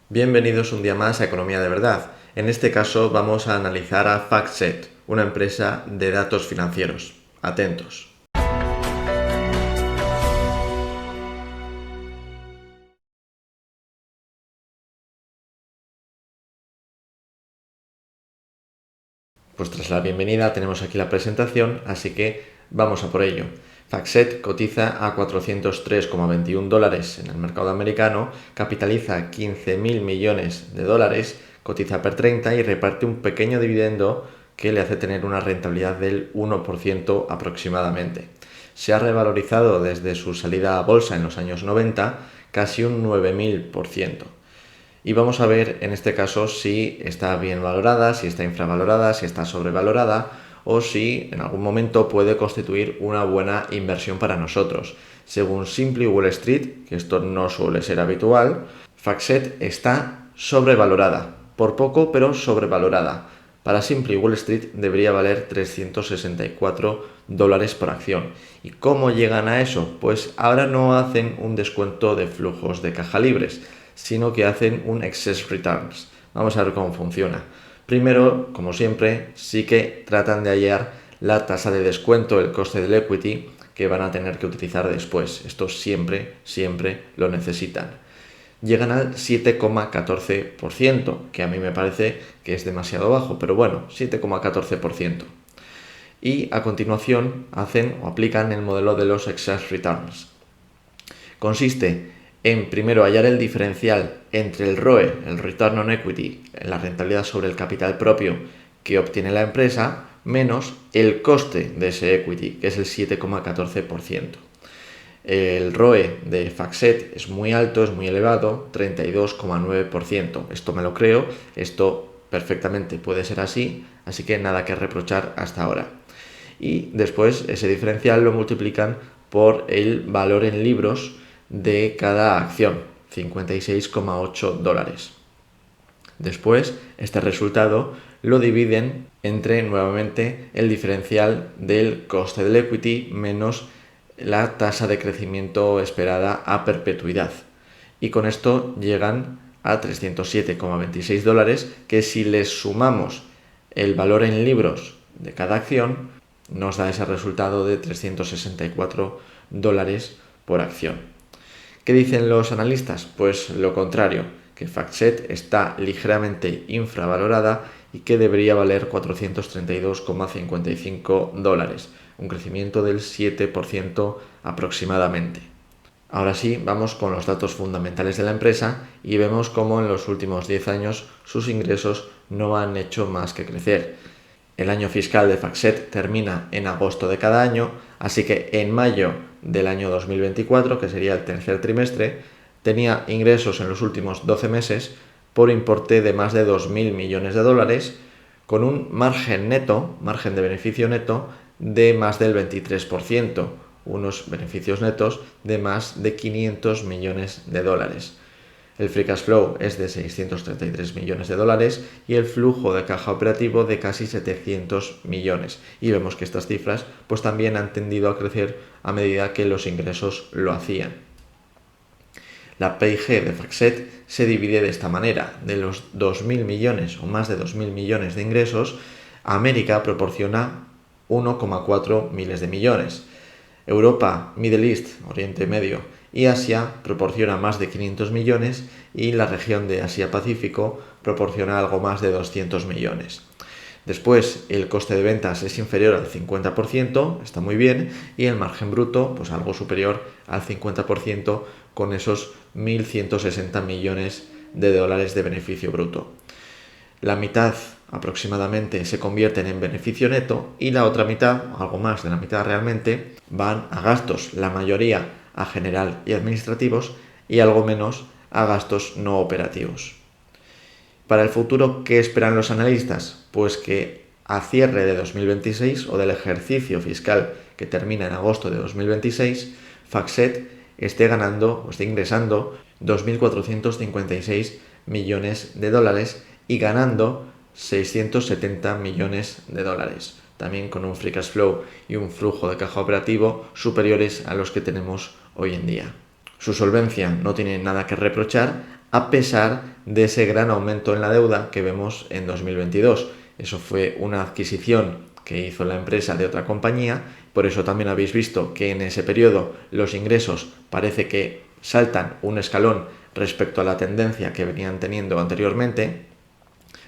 Bienvenidos un día más a Economía de Verdad. En este caso vamos a analizar a FactSet, una empresa de datos financieros. Atentos. Pues tras la bienvenida tenemos aquí la presentación, así que vamos a por ello. FactSet cotiza a 403,21 dólares en el mercado americano, capitaliza 15.000 millones de dólares, cotiza per 30 y reparte un pequeño dividendo que le hace tener una rentabilidad del 1% aproximadamente. Se ha revalorizado desde su salida a bolsa en los años 90 casi un 9.000%. Y vamos a ver en este caso si está bien valorada, si está infravalorada, si está sobrevalorada o si en algún momento puede constituir una buena inversión para nosotros. Según Simply Wall Street, que esto no suele ser habitual, FactSet está sobrevalorada, por poco pero sobrevalorada. Para Simply Wall Street debería valer 364 dólares por acción. ¿Y cómo llegan a eso? Pues ahora no hacen un descuento de flujos de caja libres, sino que hacen un excess returns. Vamos a ver cómo funciona. Primero, como siempre, sí que tratan de hallar la tasa de descuento, el coste del equity que van a tener que utilizar después. Esto siempre lo necesitan. Llegan al 7,14%, que a mí me parece que es demasiado bajo, pero bueno, 7,14%. Y a continuación hacen o aplican el modelo de los excess returns. Consiste en primero hallar el diferencial entre el ROE, el Return on Equity, la rentabilidad sobre el capital propio que obtiene la empresa, menos el coste de ese equity, que es el 7,14%. El ROE de FactSet es muy alto, es muy elevado, 32,9%. Esto me lo creo, esto perfectamente puede ser así, así que nada que reprochar hasta ahora. Y después ese diferencial lo multiplican por el valor en libros de cada acción, 56,8 dólares. Después, este resultado lo dividen entre nuevamente el diferencial del coste del equity menos la tasa de crecimiento esperada a perpetuidad. Y con esto llegan a 307,26 dólares, que si les sumamos el valor en libros de cada acción, nos da ese resultado de 364 dólares por acción. ¿Qué dicen los analistas? Pues lo contrario, que FactSet está ligeramente infravalorada y que debería valer 432,55 dólares, un crecimiento del 7% aproximadamente. Ahora sí, vamos con los datos fundamentales de la empresa y vemos cómo en los últimos 10 años sus ingresos no han hecho más que crecer. El año fiscal de FactSet termina en agosto de cada año, así que en mayo del año 2024, que sería el tercer trimestre, tenía ingresos en los últimos 12 meses por importe de más de 2.000 millones de dólares, con un margen de beneficio neto, de más del 23%, unos beneficios netos de más de 500 millones de dólares. El free cash flow es de 633 millones de dólares y el flujo de caja operativo de casi 700 millones. Y vemos que estas cifras pues también han tendido a crecer a medida que los ingresos lo hacían. La P&G de FactSet se divide de esta manera. De los 2.000 millones o más de 2.000 millones de ingresos, América proporciona 1,4 miles de millones. Europa, Middle East, Oriente Medio y Asia proporciona más de 500 millones y la región de Asia-Pacífico proporciona algo más de 200 millones. Después, el coste de ventas es inferior al 50%, está muy bien, y el margen bruto, pues algo superior al 50%, con esos 1.160 millones de dólares de beneficio bruto. La mitad aproximadamente se convierten en beneficio neto y la otra mitad, algo más de la mitad realmente, van a gastos, la mayoría a general y administrativos y algo menos a gastos no operativos. Para el futuro, ¿qué esperan los analistas? Pues que a cierre de 2026 o del ejercicio fiscal que termina en agosto de 2026, FactSet esté ganando o esté ingresando 2.456 millones de dólares y ganando 670 millones de dólares, también con un free cash flow y un flujo de caja operativo superiores a los que tenemos hoy en día. Su solvencia no tiene nada que reprochar, a pesar de ese gran aumento en la deuda que vemos en 2022. Eso fue una adquisición que hizo la empresa de otra compañía, por eso también habéis visto que en ese periodo los ingresos parece que saltan un escalón respecto a la tendencia que venían teniendo anteriormente,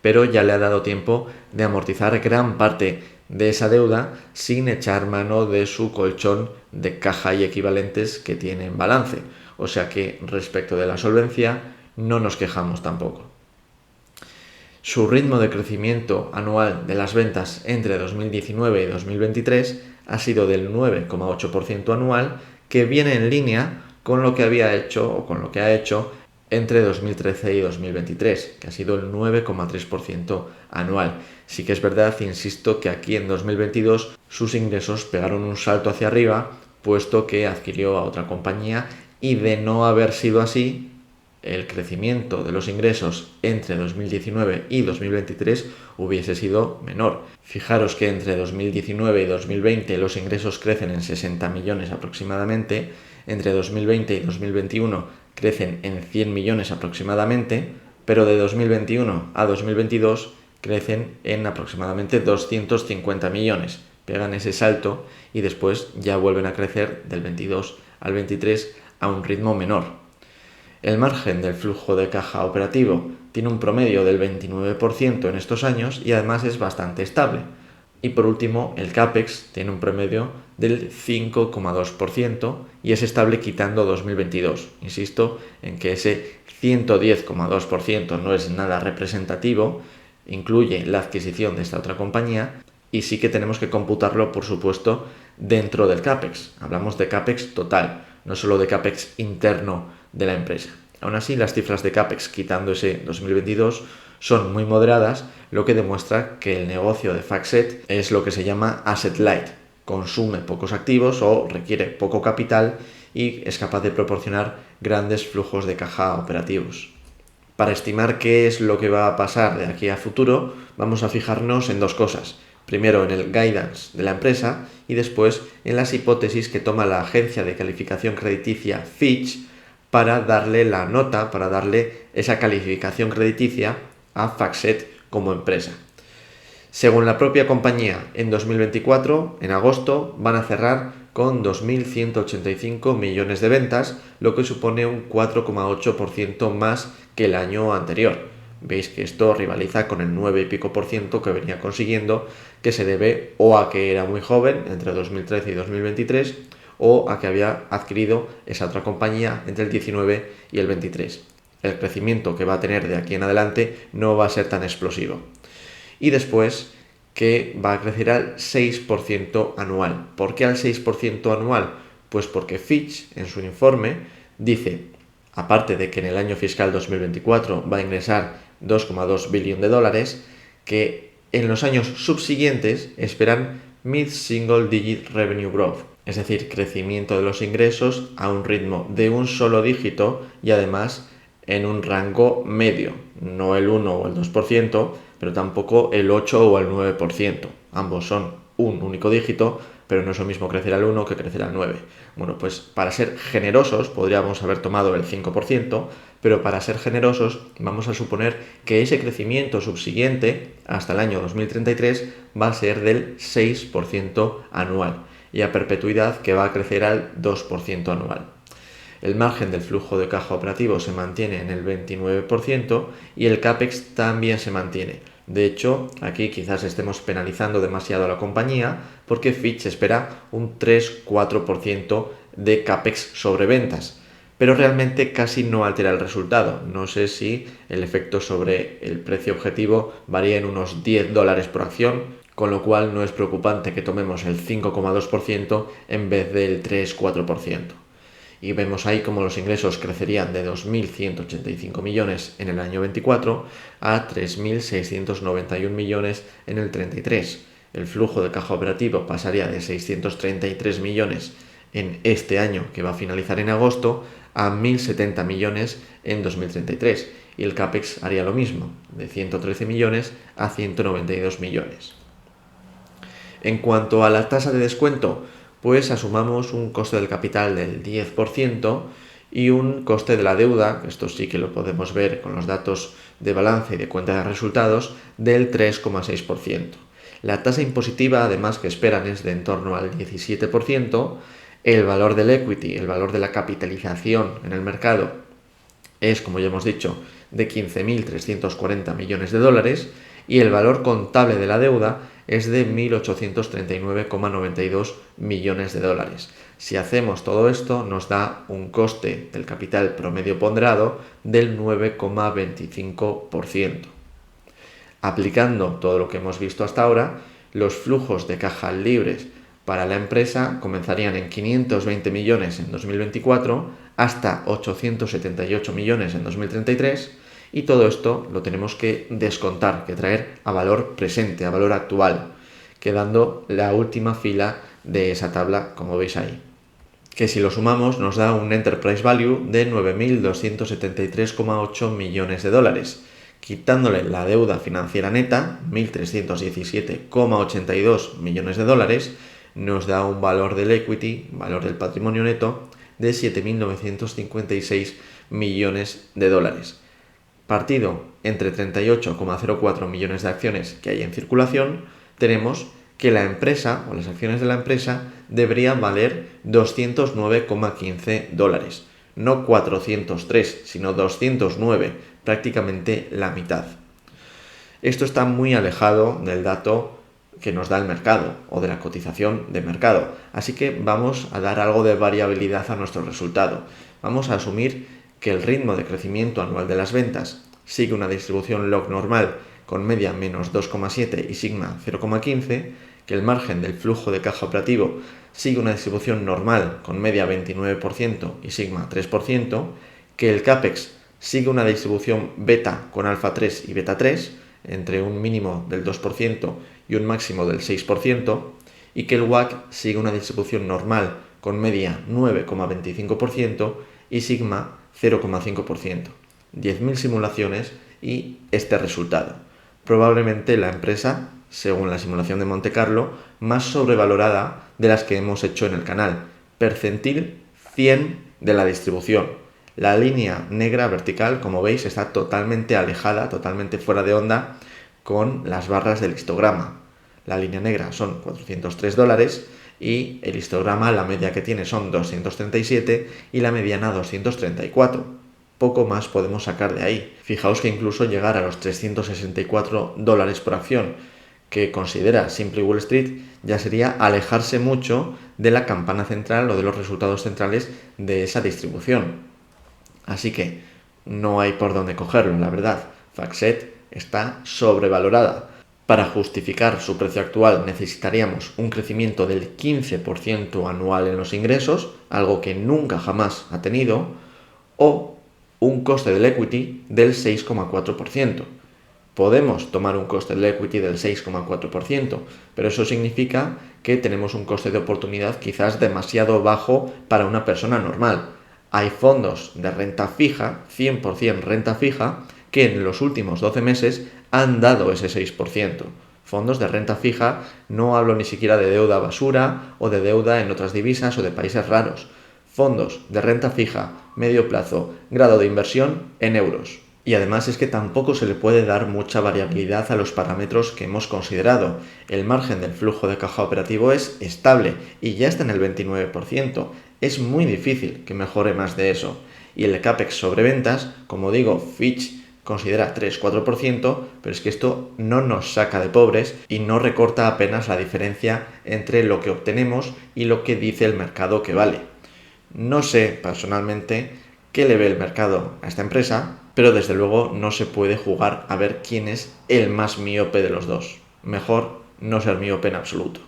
pero ya le ha dado tiempo de amortizar gran parte de esa deuda sin echar mano de su colchón de caja y equivalentes que tiene en balance. O sea que respecto de la solvencia no nos quejamos tampoco. Su ritmo de crecimiento anual de las ventas entre 2019 y 2023 ha sido del 9,8% anual, que viene en línea con lo que había hecho o con lo que ha hecho entre 2013 y 2023, que ha sido el 9,3% anual. Sí que es verdad, insisto, que aquí en 2022 sus ingresos pegaron un salto hacia arriba, puesto que adquirió a otra compañía, y de no haber sido así, el crecimiento de los ingresos entre 2019 y 2023 hubiese sido menor. Fijaros que entre 2019 y 2020 los ingresos crecen en 60 millones aproximadamente, entre 2020 y 2021 crecen en 100 millones aproximadamente, pero de 2021 a 2022 crecen en aproximadamente 250 millones. Pegan ese salto y después ya vuelven a crecer del 22 al 23 a un ritmo menor. El margen del flujo de caja operativo tiene un promedio del 29% en estos años y además es bastante estable. Y por último, el CAPEX tiene un promedio del 5,2% y es estable quitando 2022. Insisto en que ese 110,2% no es nada representativo, incluye la adquisición de esta otra compañía y sí que tenemos que computarlo, por supuesto, dentro del CAPEX. Hablamos de CAPEX total, no solo de CAPEX interno de la empresa. Aún así, las cifras de CAPEX, quitando ese 2022, son muy moderadas, lo que demuestra que el negocio de FactSet es lo que se llama asset light, consume pocos activos o requiere poco capital y es capaz de proporcionar grandes flujos de caja operativos. Para estimar qué es lo que va a pasar de aquí a futuro, vamos a fijarnos en dos cosas. Primero en el guidance de la empresa y después en las hipótesis que toma la agencia de calificación crediticia Fitch para darle la nota, para darle esa calificación crediticia a FactSet como empresa. Según la propia compañía, en 2024, en agosto, van a cerrar con 2.185 millones de ventas, lo que supone un 4,8% más que el año anterior. Veis que esto rivaliza con el 9 y pico por ciento que venía consiguiendo, que se debe o a que era muy joven, entre 2013 y 2023, o a que había adquirido esa otra compañía entre el 19 y el 23. El crecimiento que va a tener de aquí en adelante no va a ser tan explosivo. Y después que va a crecer al 6% anual. ¿Por qué al 6% anual? Pues porque Fitch en su informe dice, aparte de que en el año fiscal 2024 va a ingresar 2,2 billones de dólares, que en los años subsiguientes esperan mid-single digit revenue growth, es decir, crecimiento de los ingresos a un ritmo de un solo dígito y además en un rango medio, no el 1 o el 2%, pero tampoco el 8 o el 9%. Ambos son un único dígito, pero no es lo mismo crecer al 1 que crecer al 9. Bueno, pues para ser generosos podríamos haber tomado el 5%, pero para ser generosos vamos a suponer que ese crecimiento subsiguiente hasta el año 2033 va a ser del 6% anual y a perpetuidad que va a crecer al 2% anual. El margen del flujo de caja operativo se mantiene en el 29% y el CAPEX también se mantiene. De hecho, aquí quizás estemos penalizando demasiado a la compañía porque Fitch espera un 3-4% de CAPEX sobre ventas, pero realmente casi no altera el resultado. No sé si el efecto sobre el precio objetivo varía en unos $10 por acción, con lo cual no es preocupante que tomemos el 5,2% en vez del 3-4%. Y vemos ahí cómo los ingresos crecerían de 2.185 millones en el año 24 a 3.691 millones en el 33. El flujo de caja operativo pasaría de 633 millones en este año, que va a finalizar en agosto, a 1.070 millones en 2033. Y el CAPEX haría lo mismo, de 113 millones a 192 millones. En cuanto a la tasa de descuento, pues asumamos un coste del capital del 10% y un coste de la deuda, esto sí que lo podemos ver con los datos de balance y de cuenta de resultados, del 3,6%. La tasa impositiva, además, que esperan es de en torno al 17%, el valor del equity, el valor de la capitalización en el mercado, es, como ya hemos dicho, de 15.340 millones de dólares y el valor contable de la deuda es de 1.839,92 millones de dólares. Si hacemos todo esto, nos da un coste del capital promedio ponderado del 9,25%. Aplicando todo lo que hemos visto hasta ahora, los flujos de caja libres para la empresa comenzarían en 520 millones en 2024 hasta 878 millones en 2033 y todo esto lo tenemos que descontar, que traer a valor presente, a valor actual, quedando la última fila de esa tabla, como veis ahí, que si lo sumamos nos da un enterprise value de 9.273,8 millones de dólares. Quitándole la deuda financiera neta, 1.317,82 millones de dólares, nos da un valor del equity, valor del patrimonio neto, de 7.956 millones de dólares. Partido entre 38,04 millones de acciones que hay en circulación, tenemos que la empresa o las acciones de la empresa deberían valer 209,15 dólares. No 403, sino 209, prácticamente la mitad. Esto está muy alejado del dato que nos da el mercado o de la cotización de mercado. Así que vamos a dar algo de variabilidad a nuestro resultado. Vamos a asumir que el ritmo de crecimiento anual de las ventas sigue una distribución log normal con media menos 2,7 y sigma 0,15, que el margen del flujo de caja operativo sigue una distribución normal con media 29% y sigma 3%, que el CAPEX sigue una distribución beta con alfa 3 y beta 3, entre un mínimo del 2% y un máximo del 6%, y que el WACC sigue una distribución normal con media 9,25% y sigma 0,5%. 10.000 simulaciones y este resultado. Probablemente la empresa, según la simulación de Monte Carlo, más sobrevalorada de las que hemos hecho en el canal. Percentil 100 de la distribución. La línea negra vertical, como veis, está totalmente alejada, totalmente fuera de onda con las barras del histograma. La línea negra son 403 dólares y el histograma, la media que tiene son 237 y la mediana 234. Poco más podemos sacar de ahí. Fijaos que incluso llegar a los 364 dólares por acción que considera Simply Wall Street ya sería alejarse mucho de la campana central o de los resultados centrales de esa distribución. Así que no hay por dónde cogerlo, la verdad. FactSet está sobrevalorada. Para justificar su precio actual necesitaríamos un crecimiento del 15% anual en los ingresos, algo que nunca jamás ha tenido, o un coste del equity del 6,4%. Podemos tomar un coste del equity del 6,4%, pero eso significa que tenemos un coste de oportunidad quizás demasiado bajo para una persona normal. Hay fondos de renta fija, 100% renta fija, que en los últimos 12 meses han dado ese 6%. Fondos de renta fija, no hablo ni siquiera de deuda basura o de deuda en otras divisas o de países raros. Fondos de renta fija, medio plazo, grado de inversión en euros. Y además es que tampoco se le puede dar mucha variabilidad a los parámetros que hemos considerado. El margen del flujo de caja operativo es estable y ya está en el 29%. Es muy difícil que mejore más de eso. Y el CAPEX sobre ventas, como digo, Fitch considera 3-4%, pero es que esto no nos saca de pobres y no recorta apenas la diferencia entre lo que obtenemos y lo que dice el mercado que vale. No sé personalmente qué le ve el mercado a esta empresa, pero desde luego no se puede jugar a ver quién es el más miope de los dos. Mejor no ser miope en absoluto.